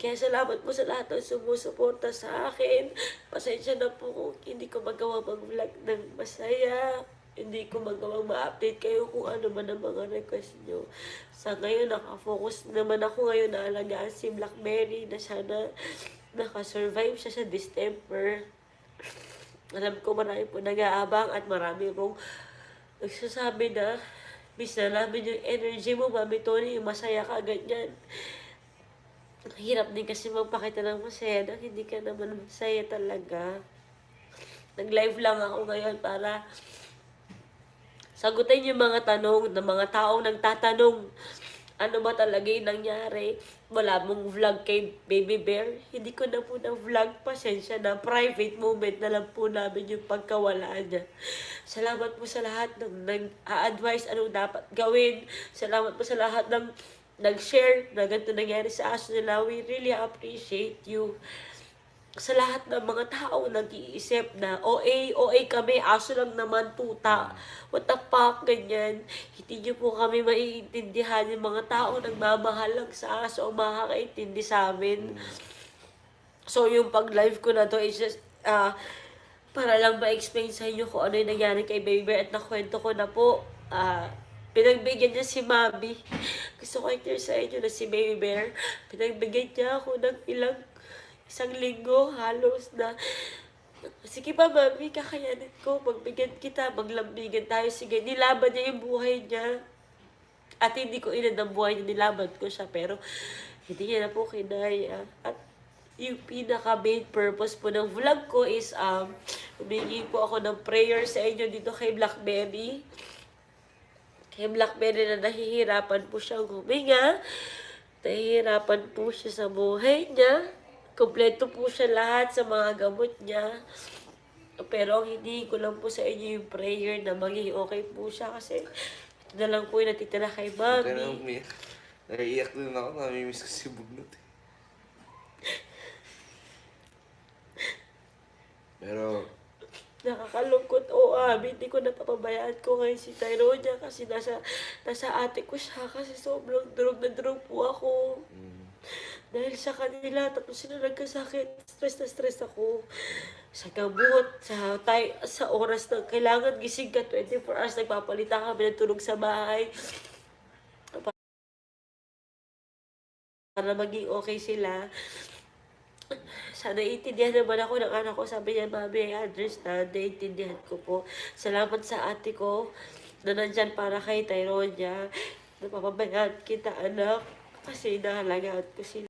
Kaya salamat po sa lahat ng sumusuporta sa akin. Pasensya na po kung hindi ko magawa mag-vlog ng masaya. Hindi ko magawang ma-update kayo kung ano man ang mga request nyo. Sa ngayon, nakafocus naman ako ngayon na alagaan si Blackberry na sana nakasurvive siya sa December. Alam ko marami po nag-aabang at marami pong nagsasabi na miss na namin yung energy mo, Mami Tony, yung masaya ka, ganyan. Hirap din kasi magpakita ng masaya na hindi ka naman masaya talaga. Nag-live lang ako ngayon para sagutin yung mga tanong ng mga taong nagtatanong. Ano ba talaga yung nangyari? Wala mong vlog kay Baby Bear. Hindi ko na po na-vlog. Pasensya na. Private moment na lang po namin yung pagkawala niya. Salamat po sa lahat ng nag-a-advise anong dapat gawin. Salamat po sa lahat ng nag-share na ganito nangyari sa aso nila. We really appreciate you. Sa lahat ng mga tao nag-iisip na OA kami, aso lang naman tuta. What the fuck, ganyan. Hindi nyo po kami maiintindihan yung mga tao nagmamahal lang sa aso o makakaintindi sa amin. So, yung pag-live ko na to is just, para lang ma-explain sa inyo kung ano yung nangyari kay Baby Bear at nakwento ko na po. Pinagbigyan niya si Mami. Gusto ko i-clear sa inyo na si Baby Bear, pinagbigyan niya ako ng isang linggo halos na, sige pa Mami, kakayanin ko, magbigyan kita, maglambigan tayo, sige. Nilaban niya yung buhay niya. At hindi ko inad ang buhay niya, nilaban ko siya, pero hindi niya na po kinaya. At yung pinaka-main purpose po ng vlog ko is, humingi po ako ng prayer sa inyo dito kay Blackberry. Kay Blackberry na nahihirapan po siyang huminga. Nahihirapan po siya sa buhay niya. Kompleto po siya lahat sa mga gamot niya. Pero ang hindi ko lang po sa inyo yung prayer na maging okay po siya kasi ito na lang po yung natitira kay Mami. Naiiyak din ako, namimiss ko si Bugnot eh. Pero, Nakakalungkot. Hindi ko napapabayaan ko ngayon si Tyronia kasi nasa ate ko siya kasi sobrang durog na durog po ako. Dahil sa kanila, tapos sila nagkasakit. Stress na stress ako. Sa gamot, sa oras na kailangan gising ka 24 hours, nagpapalitan kami ng tulog sa bahay. Para maging okay sila. Sana iintindihan naman ako ng anak ko. Sabi niya, Mami, I understand. Naiintindihan ko po. Salamat sa ate ko na nandyan para kay Tyronia. Napapabayaan kita, anak. Kasi nahalagaan ko sila.